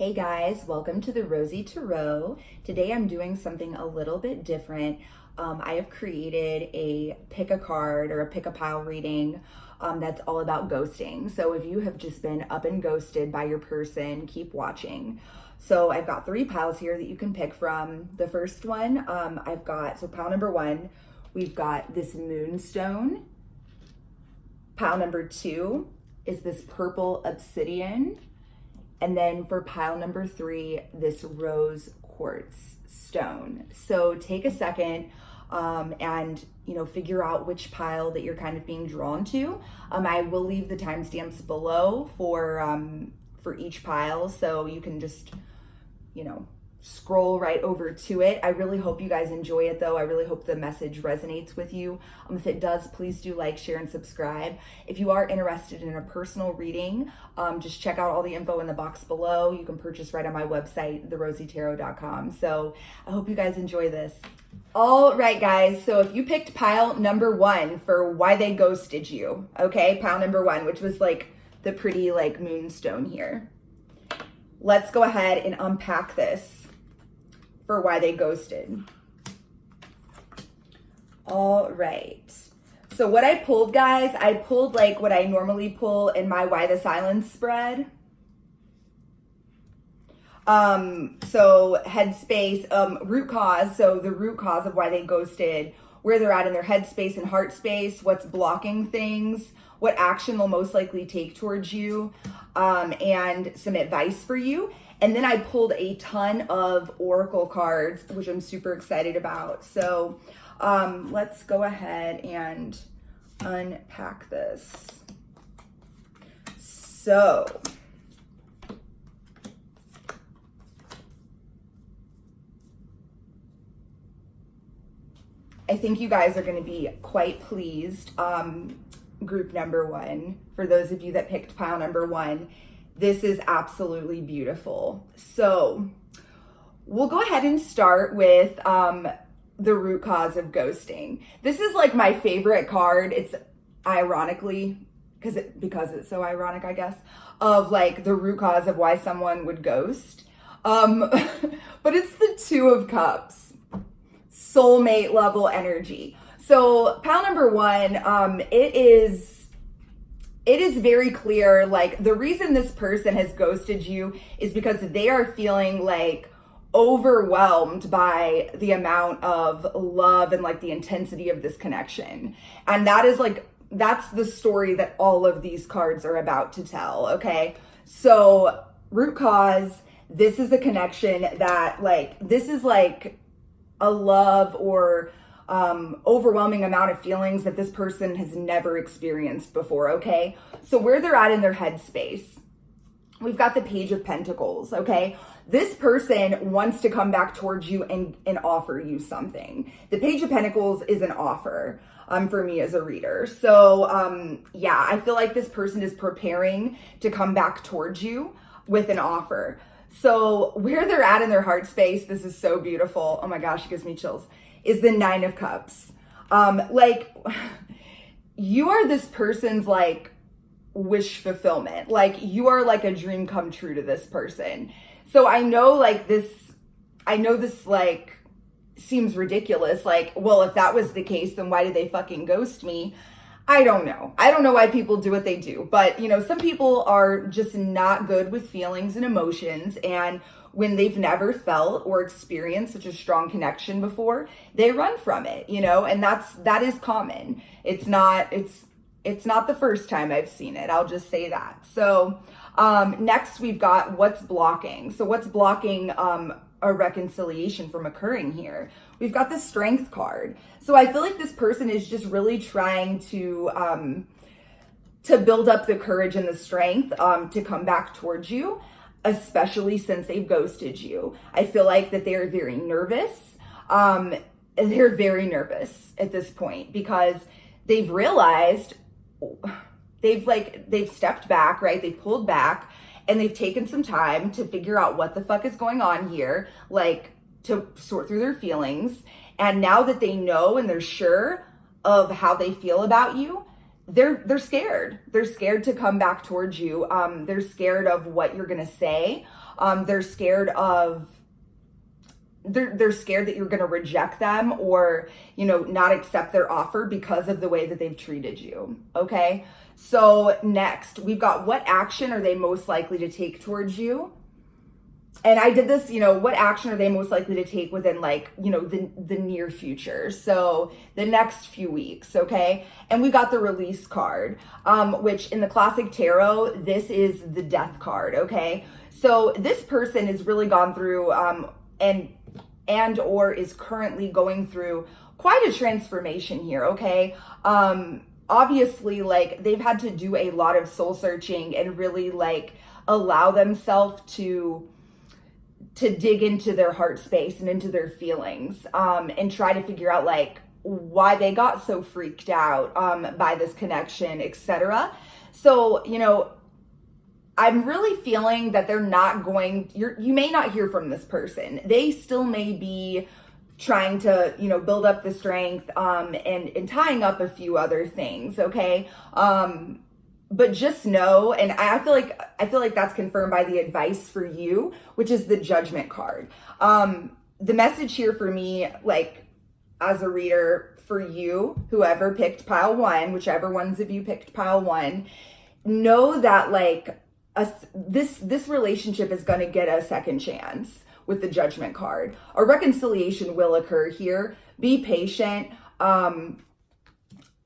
Hey guys, welcome to the Rosie Tarot. Today I'm doing something a little bit different. I have created a pick a card or a pick a pile reading that's all about ghosting. So if you have just been up and ghosted by your person, keep watching. So I've got 3 piles here that you can pick from. The first one, so pile number 1, we've got this moonstone. Pile number 2 is this purple obsidian. And then for pile number 3, this rose quartz stone. So take a second and figure out which pile that you're kind of being drawn to. I will leave the timestamps below for each pile, so you can just scroll right over to it. I really hope you guys enjoy it though. I really hope the message resonates with you. If it does, please do like, share, and subscribe. If you are interested in a personal reading, just check out all the info in the box below. You can purchase right on my website, therosietarot.com. So I hope you guys enjoy this. All right, guys. So if you picked pile number 1 for why they ghosted you, okay, pile number 1, which was like the pretty like moonstone here. Let's go ahead and unpack this for why they ghosted. All right. So what I pulled, guys, I pulled like what I normally pull in my Why the Silence spread. So headspace, root cause. So the root cause of why they ghosted, where they're at in their headspace and heart space, what's blocking things, what action they'll most likely take towards you, and some advice for you. And then I pulled a ton of oracle cards, which I'm super excited about. So let's go ahead and unpack this. So I think you guys are going to be quite pleased. Group number 1, for those of you that picked pile number 1, this is absolutely beautiful. So we'll go ahead and start with the root cause of ghosting. This is like my favorite card. It's ironically, because it's so ironic, I guess, of like the root cause of why someone would ghost. But it's the 2 of Cups, soulmate level energy. So pile number 1, it is very clear, like the reason this person has ghosted you is because they are feeling like overwhelmed by the amount of love and like the intensity of this connection. And that's the story that all of these cards are about to tell, okay? So root cause, this is a connection that this is like a love or overwhelming amount of feelings that this person has never experienced before, okay? So where they're at in their headspace, we've got the Page of Pentacles, okay? This person wants to come back towards you and offer you something. The Page of Pentacles is an offer for me as a reader. So yeah, I feel like this person is preparing to come back towards you with an offer. So where they're at in their heart space, this is so beautiful. Oh my gosh, it gives me chills. Is the 9 of Cups. Like you are this person's like wish fulfillment. Like you are like a dream come true to this person. So I know this like seems ridiculous. Like, well, if that was the case, then why did they fucking ghost me? I don't know. I don't know why people do what they do, but some people are just not good with feelings and emotions, and when they've never felt or experienced such a strong connection before, they run from it, and that is common. It's not the first time I've seen it. I'll just say that. So next we've got what's blocking. So what's blocking a reconciliation from occurring here? We've got the Strength card. So I feel like this person is just really trying to build up the courage and the strength to come back towards you, especially since they've ghosted you. I feel like that they're very nervous. They're very nervous at this point because they've realized they've stepped back, right? They've pulled back and they've taken some time to figure out what the fuck is going on here, like to sort through their feelings. And now that they know and they're sure of how they feel about you, they're scared. They're scared to come back towards you. They're scared of what you're gonna say. They're scared of they're scared that you're going to reject them or, not accept their offer because of the way that they've treated you. Okay. So next we've got, what action are they most likely to take towards you? And I did this, what action are they most likely to take within the near future? So the next few weeks. Okay. And we got the release card, which in the classic tarot, this is the death card. Okay. So this person has really gone through, and or is currently going through quite a transformation here, okay? Obviously, they've had to do a lot of soul searching and really allow themselves to dig into their heart space and into their feelings, and try to figure out why they got so freaked out by this connection, etc. So, I'm really feeling that they're not going, you may not hear from this person. They still may be trying to, build up the strength, and tying up a few other things. Okay. But just know, and I feel like that's confirmed by the advice for you, which is the Judgment card. The message here for me, as a reader for you, whoever picked pile 1, whichever ones of you picked pile 1, know that this relationship is going to get a second chance with the Judgment card. A reconciliation will occur here. Be patient.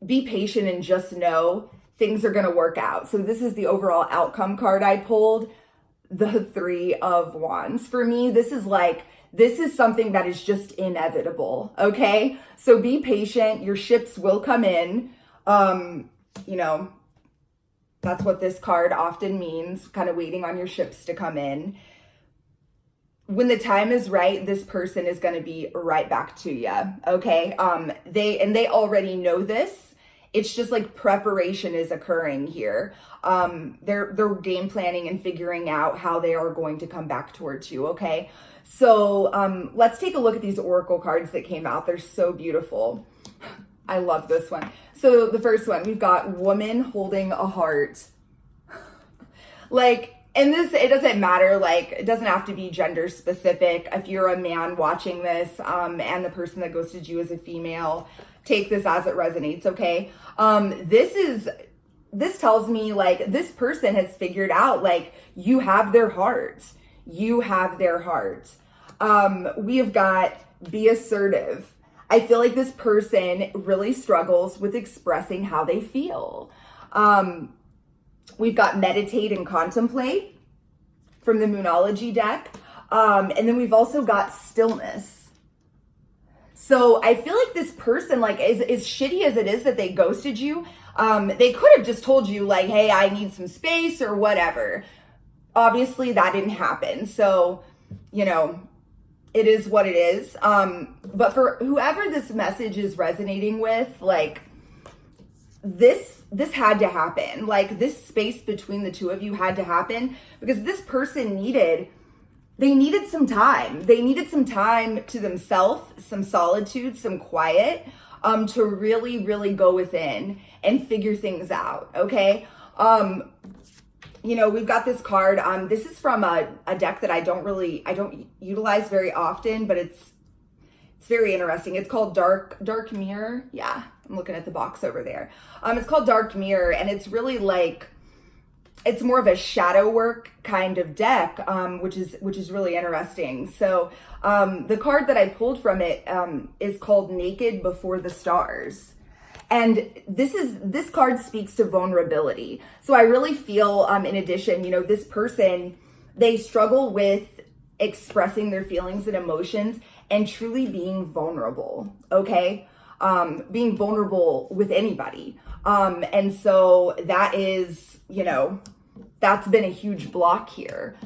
Be patient and just know things are going to work out. So this is the overall outcome card I pulled, the 3 of Wands. For me, this is something that is just inevitable. Okay. So be patient. Your ships will come in. That's what this card often means, kind of waiting on your ships to come in. When the time is right, this person is going to be right back to you. Okay. They already know this. It's just preparation is occurring here. They're game planning and figuring out how they are going to come back towards you. Okay. So, let's take a look at these oracle cards that came out. They're so beautiful. I love this one. So the first one, we've got woman holding a heart. And this, it doesn't matter, it doesn't have to be gender specific. If you're a man watching this, and the person that ghosted you is a female, take this as it resonates, okay? This tells me this person has figured out you have their heart. You have their heart. We have got be assertive. I feel like this person really struggles with expressing how they feel. We've got meditate and contemplate from the Moonology deck. And then we've also got stillness. So I feel like this person, as shitty as it is that they ghosted you, they could have just told you hey, I need some space or whatever. Obviously that didn't happen. So, it is what it is. But for whoever this message is resonating with, this had to happen. This space between the two of you had to happen because this person needed some time. They needed some time to themselves, some solitude, some quiet, to really, really go within and figure things out. Okay. We've got this card. This is from a deck that I don't utilize very often, but it's very interesting. It's called Dark Mirror. Yeah, I'm looking at the box over there. It's called Dark Mirror, and it's really it's more of a shadow work kind of deck, which is really interesting. So the card that I pulled from it is called Naked Before the Stars. And this card speaks to vulnerability. So I really feel, in addition, this person, they struggle with expressing their feelings and emotions and truly being vulnerable. Okay. Being vulnerable with anybody. And so that is, that's been a huge block here.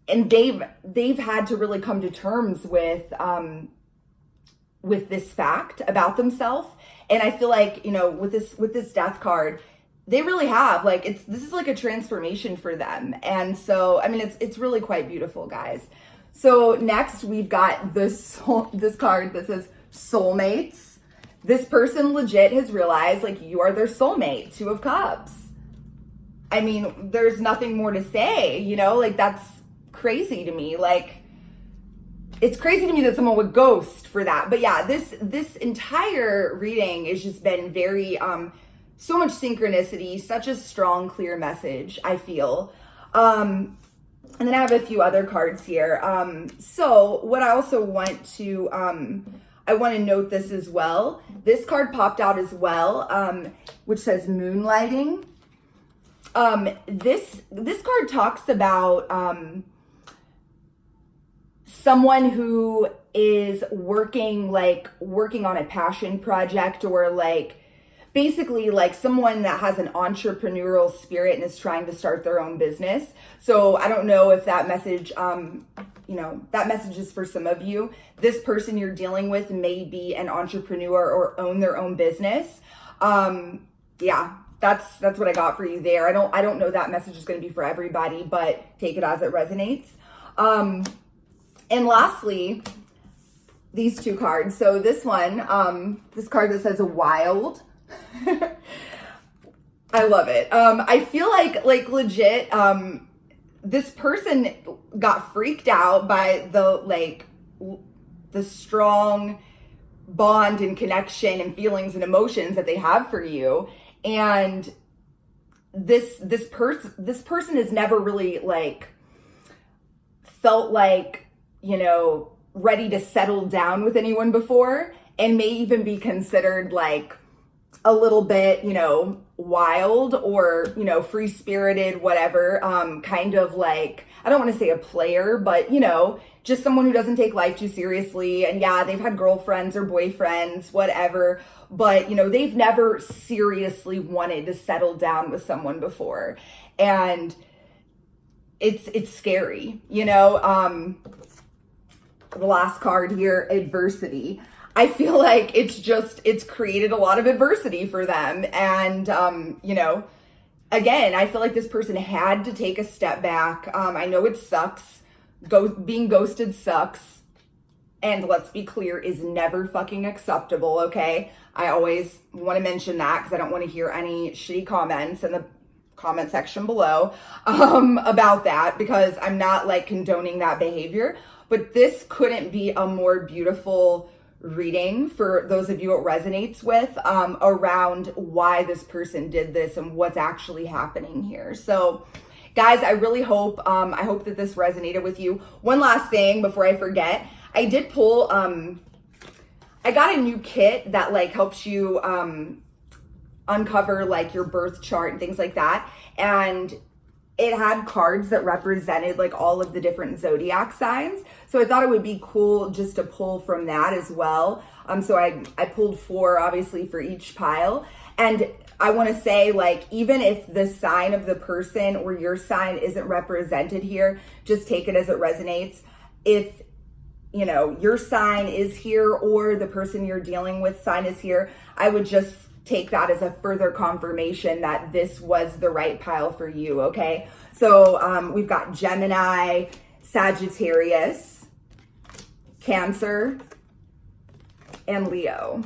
And they've had to really come to terms with this fact about themselves. And I feel with this death card, they really have this is a transformation for them. And so, it's really quite beautiful, guys. So next we've got this card that says soulmates. this person legit has realized like you are their soulmate, Two of Cups. I mean, there's nothing more to say, you know, like that's crazy to me. Like, it's crazy to me that someone would ghost for that. But yeah, this entire reading has just been very, so much synchronicity, such a strong, clear message, I feel. And then I have a few other cards here. So what I also want to, I want to note this as well. This card popped out as well, which says moonlighting. This card talks about, someone who is working on a passion project, or like basically like someone that has an entrepreneurial spirit and is trying to start their own business. So I don't know if that message, you know, that message is for some of you. This person you're dealing with may be an entrepreneur or own their own business. Yeah, that's what I got for you there. I don't know that message is going to be for everybody, but take it as it resonates. And lastly, these two cards. So this one, this card that says wild. I love it. I feel like legit, this person got freaked out by the strong bond and connection and feelings and emotions that they have for you. And this person has never really like felt like, you know, ready to settle down with anyone before, and may even be considered like a little bit, you know, wild or, you know, free-spirited, whatever, kind of like, I don't want to say a player, but, you know, just someone who doesn't take life too seriously. And yeah, they've had girlfriends or boyfriends, whatever, but, you know, they've never seriously wanted to settle down with someone before. And it's scary, you know. The last card here, adversity. I feel like it's created a lot of adversity for them. And, you know, again, I feel like this person had to take a step back. I know it sucks. Being ghosted sucks. And let's be clear, is never fucking acceptable, okay? I always want to mention that because I don't want to hear any shitty comments in the comment section below about that, because I'm not like condoning that behavior. But this couldn't be a more beautiful reading for those of you it resonates with, around why this person did this and what's actually happening here. So guys, I really hope, I hope that this resonated with you. One last thing before I forget, I did pull, I got a new kit that like helps you, uncover like your birth chart and things like that. And it had cards that represented like all of the different zodiac signs. So I thought it would be cool just to pull from that as well. So I pulled 4 obviously for each pile. And I want to say, like, even if the sign of the person or your sign isn't represented here, just take it as it resonates. If, you know, your sign is here or the person you're dealing with sign is here, I would just take that as a further confirmation that this was the right pile for you, okay? So we've got Gemini, Sagittarius, Cancer, and Leo.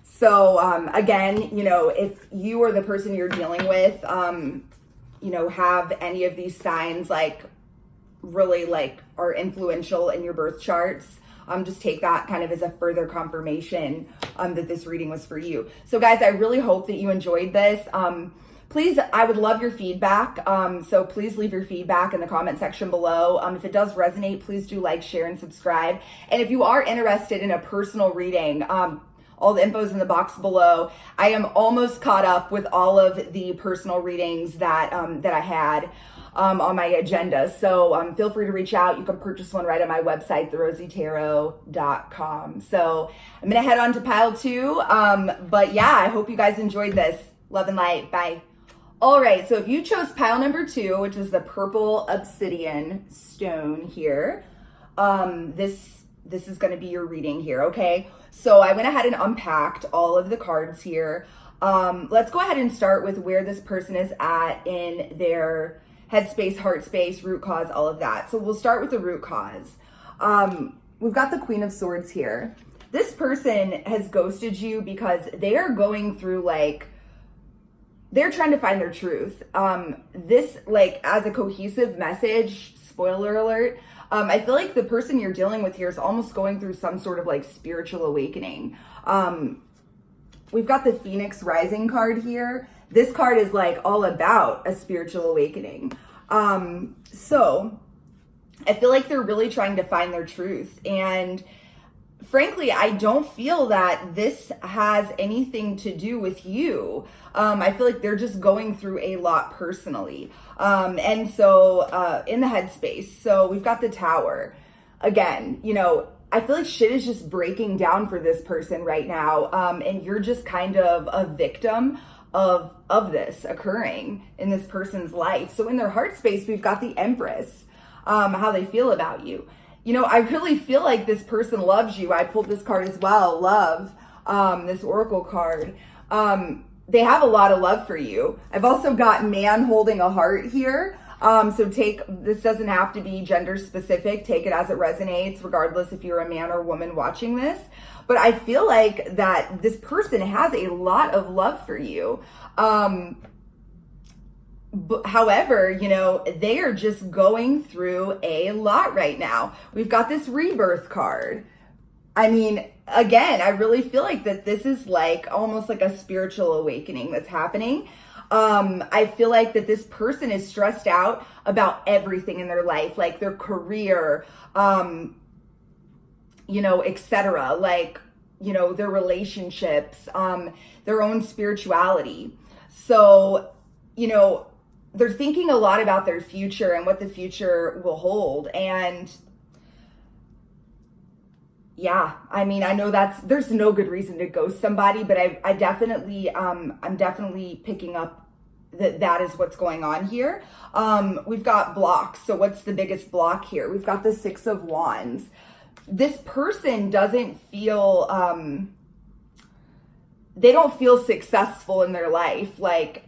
So again, you know, if you or the person you're dealing with, you know, have any of these signs like really like are influential in your birth charts, just take that kind of as a further confirmation that this reading was for you. So guys, I really hope that you enjoyed this. Please, I would love your feedback. So please leave your feedback in the comment section below. If it does resonate, please do like, share, and subscribe. And if you are interested in a personal reading, all the info is in the box below. I am almost caught up with all of the personal readings that that I had on my agenda. So feel free to reach out. You can purchase one right on my website, therosietarot.com. So I'm going to head on to pile 2. But yeah, I hope you guys enjoyed this. Love and light. Bye. All right. So if you chose pile number 2, which is the purple obsidian stone here, this is going to be your reading here. Okay. So I went ahead and unpacked all of the cards here. Let's go ahead and start with where this person is at in their headspace, heart space, root cause, all of that. So we'll start with the root cause. We've got the Queen of Swords here. This person has ghosted you because they are going through like, they're trying to find their truth. This, like, as a cohesive message, spoiler alert, I feel like the person you're dealing with here is almost going through some sort of like spiritual awakening. We've got the Phoenix Rising card here. This card is like all about a spiritual awakening. So I feel like they're really trying to find their truth. And frankly, I don't feel that this has anything to do with you. I feel like they're just going through a lot personally. And so in the headspace, so we've got the Tower. Again, you know, I feel like shit is just breaking down for this person right now. And you're just kind of a victim of this occurring in this person's life. So in their heart space, we've got the Empress, how they feel about you. You know, I really feel like this person loves you. I pulled this card as well, love, this Oracle card. They have a lot of love for you. I've also got man holding a heart here. So this doesn't have to be gender specific. Take it as it resonates, regardless if you're a man or woman watching this. But I feel like that this person has a lot of love for you. However, you know, they are just going through a lot right now. We've got this Rebirth card. I mean, again, I really feel like that this is like almost like a spiritual awakening that's happening. I feel like that this person is stressed out about everything in their life, like their career, you know, etc. Like, you know, their relationships, their own spirituality. So, you know, they're thinking a lot about their future and what the future will hold. And yeah, I mean, I know there's no good reason to ghost somebody, but I definitely, I'm definitely picking up that is what's going on here. We've got blocks. So what's the biggest block here? We've got the Six of Wands. This person doesn't feel, they don't feel successful in their life. Like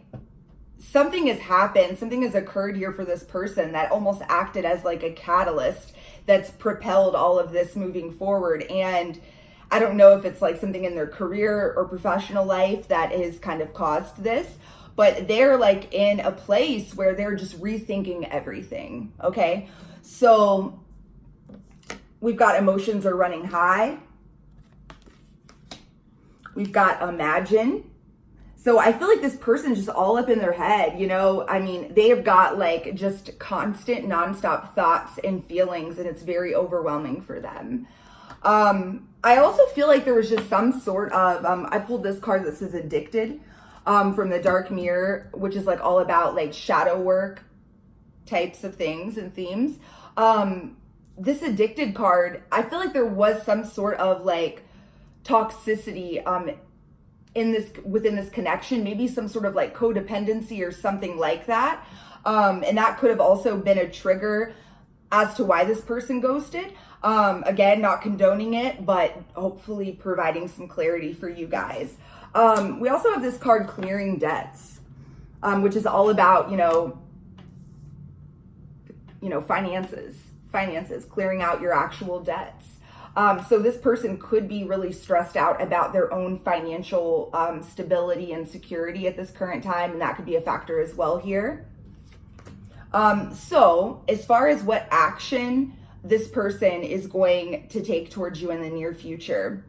something has happened, something has occurred here for this person that almost acted as like a catalyst that's propelled all of this moving forward. And I don't know if it's like something in their career or professional life that has kind of caused this, but they're like in a place where they're just rethinking everything. Okay. So we've got emotions are running high. We've got imagine. So I feel like this person's just all up in their head, you know, I mean, they have got like just constant nonstop thoughts and feelings, and it's very overwhelming for them. I also feel like there was just some sort of, I pulled this card that says addicted, from the Dark Mirror, which is like all about like shadow work types of things and themes. This addicted card, I feel like there was some sort of like toxicity, within this connection, maybe some sort of like codependency or something like that. And that could have also been a trigger as to why this person ghosted. Again, not condoning it, but hopefully providing some clarity for you guys. We also have this card, clearing debts, which is all about, you know, finances, clearing out your actual debts. So this person could be really stressed out about their own financial stability and security at this current time, and that could be a factor as well here. So as far as what action this person is going to take towards you in the near future,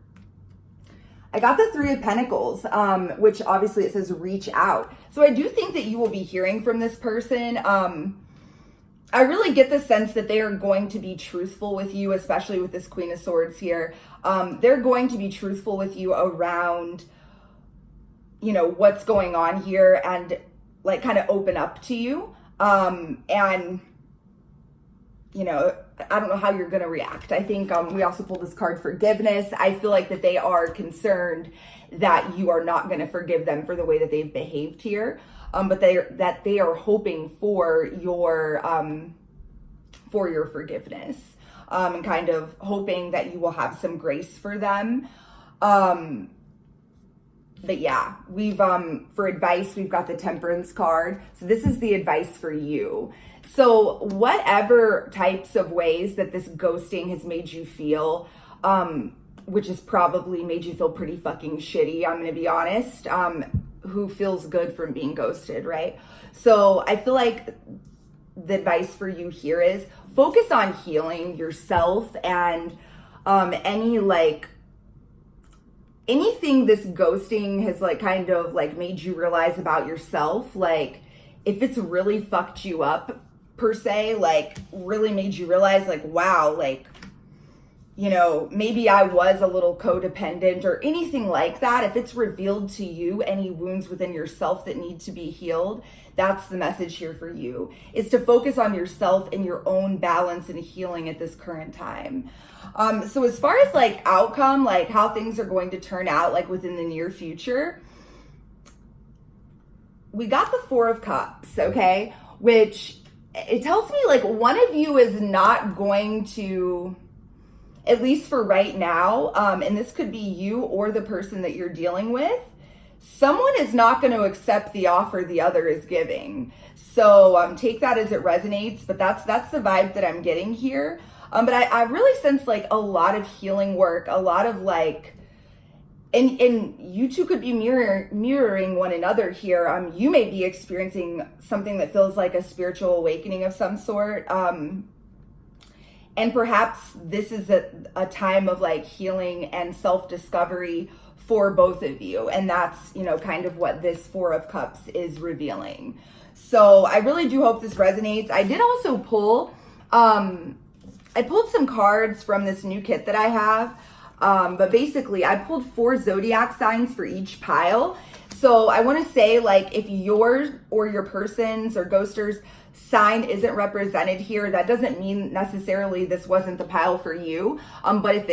I got the Three of Pentacles, which obviously it says reach out. So I do think that you will be hearing from this person. I really get the sense that they are going to be truthful with you, especially with this Queen of Swords here. They're going to be truthful with you around, you know, what's going on here, and like kind of open up to you. And, you know, I don't know how you're going to react. I think we also pulled this card, forgiveness. I feel like that they are concerned that you are not going to forgive them for the way that they've behaved here. But they are hoping for your forgiveness, and kind of hoping that you will have some grace for them. But yeah, we've for advice, we've got the Temperance card. So this is the advice for you. So whatever types of ways that this ghosting has made you feel, which has probably made you feel pretty fucking shitty, I'm gonna be honest. Who feels good from being ghosted, right? So I feel like the advice for you here is focus on healing yourself and anything this ghosting has like kind of like made you realize about yourself, like if it's really fucked you up per se, like really made you realize like, wow, like, you know, maybe I was a little codependent or anything like that. If it's revealed to you any wounds within yourself that need to be healed, that's the message here for you, is to focus on yourself and your own balance and healing at this current time. So as far as like outcome, like how things are going to turn out like within the near future, we got the Four of Cups, okay? Which it tells me like one of you is not going to, at least for right now, and this could be you or the person that you're dealing with, someone is not going to accept the offer the other is giving. So take that as it resonates, but that's the vibe that I'm getting here. But I really sense like a lot of healing work, a lot of like, and you two could be mirroring one another here. You may be experiencing something that feels like a spiritual awakening of some sort. And perhaps this is a time of like healing and self-discovery for both of you. And that's, you know, kind of what this Four of Cups is revealing. So I really do hope this resonates. I did also pull, I pulled some cards from this new kit that I have. But basically I pulled 4 zodiac signs for each pile. So I want to say like if yours or your person's or ghoster's sign isn't represented here, that doesn't mean necessarily this wasn't the pile for you. But if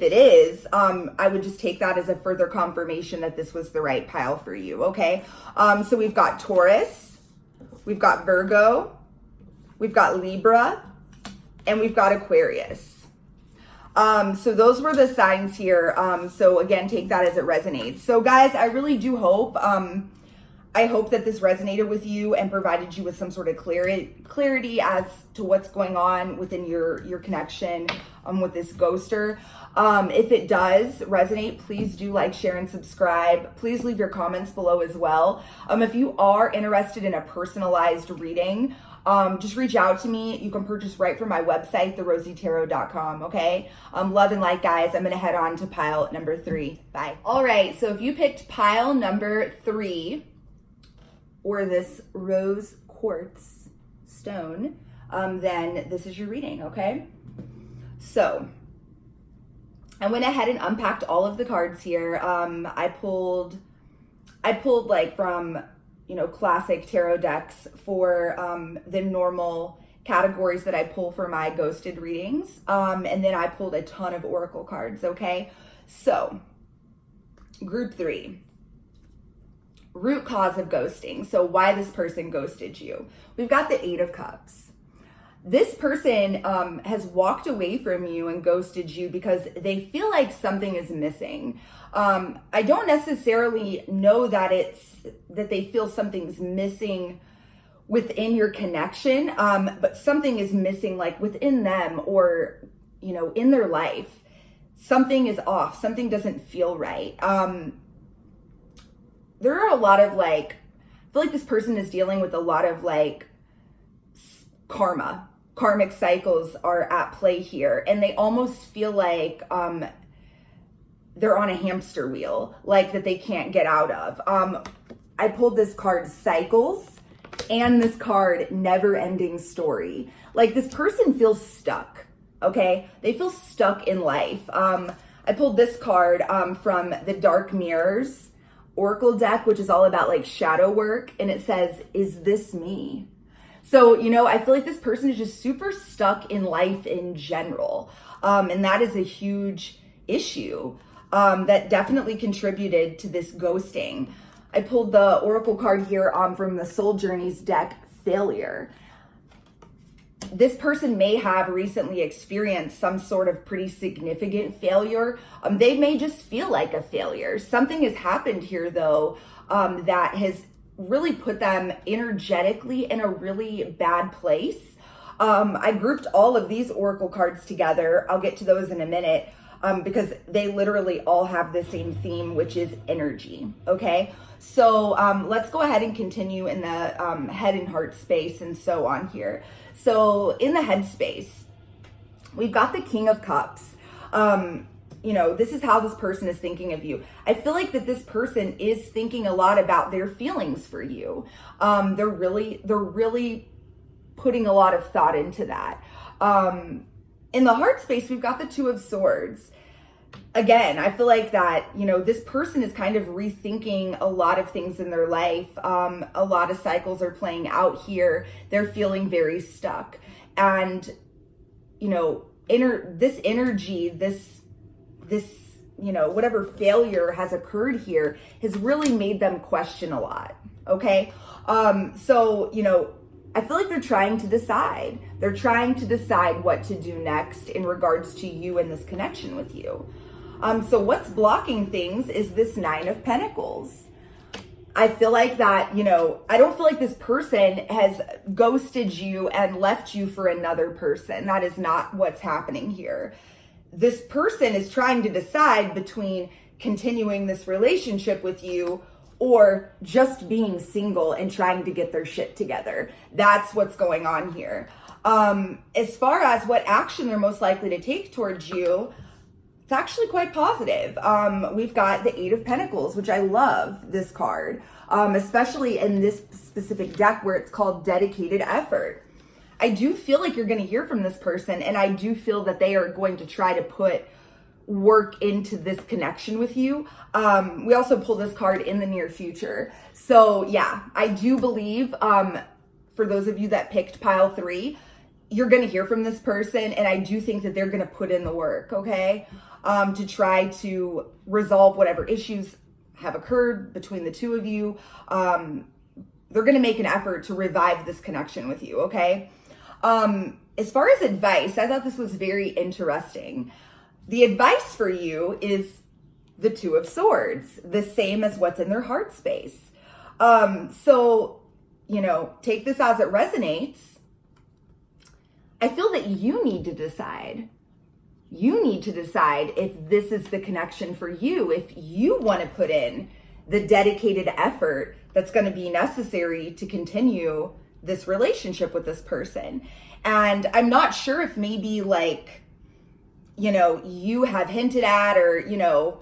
it is, I would just take that as a further confirmation that this was the right pile for you, okay? So we've got Taurus, we've got Virgo, we've got Libra, and we've got Aquarius. So those were the signs here. So again, take that as it resonates. So guys, I really do hope, I hope that this resonated with you and provided you with some sort of clarity as to what's going on within your connection with this ghoster. If it does resonate, please do like, share, and subscribe. Please leave your comments below as well. If you are interested in a personalized reading, just reach out to me. You can purchase right from my website, therosietarot.com, okay? Love and light, guys. I'm going to head on to pile number 3. Bye. All right, so if you picked pile number 3, or this rose quartz stone, then this is your reading, okay? So I went ahead and unpacked all of the cards here. I pulled like from, you know, classic tarot decks for the normal categories that I pull for my ghosted readings. And then I pulled a ton of oracle cards, okay? So group 3. Root cause of ghosting. So why this person ghosted you. We've got the 8 of Cups. This person has walked away from you and ghosted you because they feel like something is missing. I don't necessarily know that that they feel something's missing within your connection, but something is missing like within them or, you know, in their life. Something is off. Something doesn't feel right. There are a lot of like, I feel like this person is dealing with a lot of like karmic cycles are at play here. And they almost feel like they're on a hamster wheel, like that they can't get out of. I pulled this card Cycles and this card Never Ending Story. Like this person feels stuck, okay? They feel stuck in life. I pulled this card from the Dark Mirrors Oracle deck, which is all about like shadow work, and it says, "Is this me?" So, you know, I feel like this person is just super stuck in life in general, and that is a huge issue that definitely contributed to this ghosting. I pulled the Oracle card here from the Soul Journeys deck, Failure. This person may have recently experienced some sort of pretty significant failure. They may just feel like a failure. Something has happened here, though, that has really put them energetically in a really bad place. I grouped all of these Oracle cards together. I'll get to those in a minute. because they literally all have the same theme, which is energy, okay? So let's go ahead and continue in the head and heart space and so on here. So in the head space, we've got the King of Cups. This is how this person is thinking of you. I feel like that this person is thinking a lot about their feelings for you. They're really putting a lot of thought into that. In the heart space, we've got the Two of Swords. Again, I feel like that, this person is kind of rethinking a lot of things in their life. A lot of cycles are playing out here. They're feeling very stuck. And, this energy, this, whatever failure has occurred here has really made them question a lot. Okay. I feel like they're trying to decide. They're trying to decide what to do next in regards to you and this connection with you. So what's blocking things is this Nine of Pentacles. I feel like that, I don't feel like this person has ghosted you and left you for another person. That is not what's happening here. This person is trying to decide between continuing this relationship with you or just being single and trying to get their shit together. That's what's going on here. As far as what action they're most likely to take towards you, it's actually quite positive. We've got the Eight of Pentacles, which I love this card, especially in this specific deck where it's called Dedicated Effort. I do feel like you're going to hear from this person, and I do feel that they are going to try to put work into this connection with you. We also pull this card in the near future. So yeah, I do believe, for those of you that picked pile 3, you're going to hear from this person. And I do think that they're going to put in the work, okay? To try to resolve whatever issues have occurred between the two of you. They're going to make an effort to revive this connection with you, okay? As far as advice, I thought this was very interesting. The advice for you is the Two of Swords, the same as what's in their heart space. Take this as it resonates. I feel that you need to decide. You need to decide if this is the connection for you, if you want to put in the dedicated effort that's going to be necessary to continue this relationship with this person. And I'm not sure if maybe you have hinted at, or,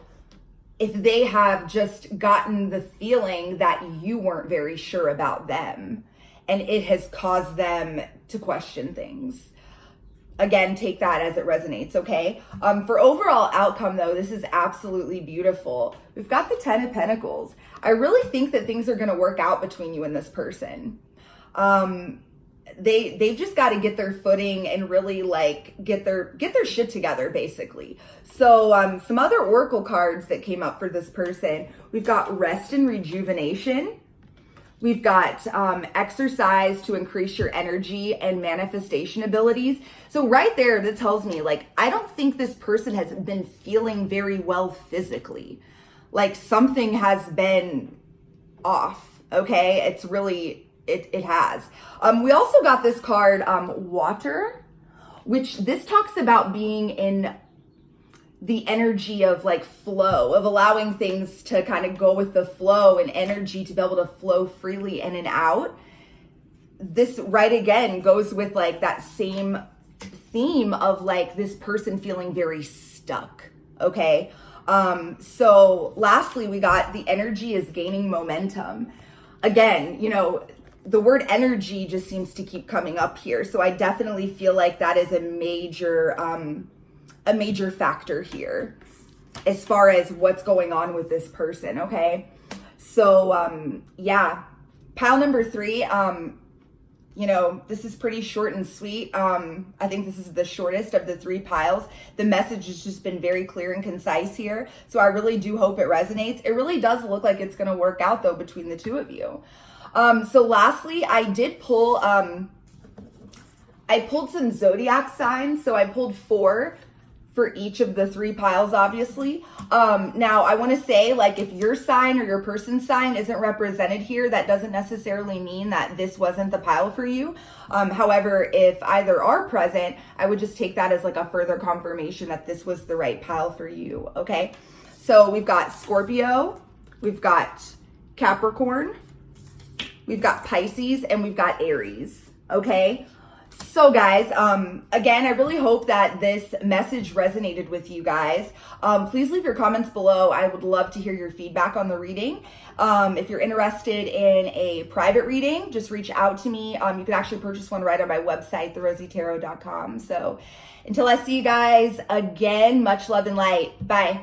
if they have just gotten the feeling that you weren't very sure about them and it has caused them to question things. Again, take that as it resonates, okay? For overall outcome though, this is absolutely beautiful. We've got the Ten of Pentacles. I really think that things are gonna work out between you and this person. They've just got to get their footing and really get their shit together, basically. So some other oracle cards that came up for this person, we've got Rest and Rejuvenation. We've got exercise to increase your energy and manifestation abilities. So right there, that tells me I don't think this person has been feeling very well physically. Something has been off, okay? It's really, it has. We also got this card, Water, which this talks about being in the energy of flow, of allowing things to kind of go with the flow and energy to be able to flow freely in and out. This right again goes with that same theme of this person feeling very stuck, okay? So lastly, we got the energy is gaining momentum. Again, the word energy just seems to keep coming up here. So I definitely feel like that is a major factor here as far as what's going on with this person, okay? So, yeah, pile number 3, this is pretty short and sweet. I think this is the shortest of the 3 piles. The message has just been very clear and concise here. So I really do hope it resonates. It really does look like it's going to work out though between the two of you. So lastly, I did pull, I pulled some zodiac signs. So I pulled 4 for each of the 3 piles, obviously. Now, I want to say, like, if your sign or your person's sign isn't represented here, that doesn't necessarily mean that this wasn't the pile for you. However, if either are present, I would just take that as like a further confirmation that this was the right pile for you, okay? So we've got Scorpio, we've got Capricorn, we've got Pisces, and we've got Aries, okay? So guys, again, I really hope that this message resonated with you guys. Please leave your comments below. I would love to hear your feedback on the reading. If you're interested in a private reading, just reach out to me. You can actually purchase one right on my website, therosietarot.com. So until I see you guys again, much love and light. Bye.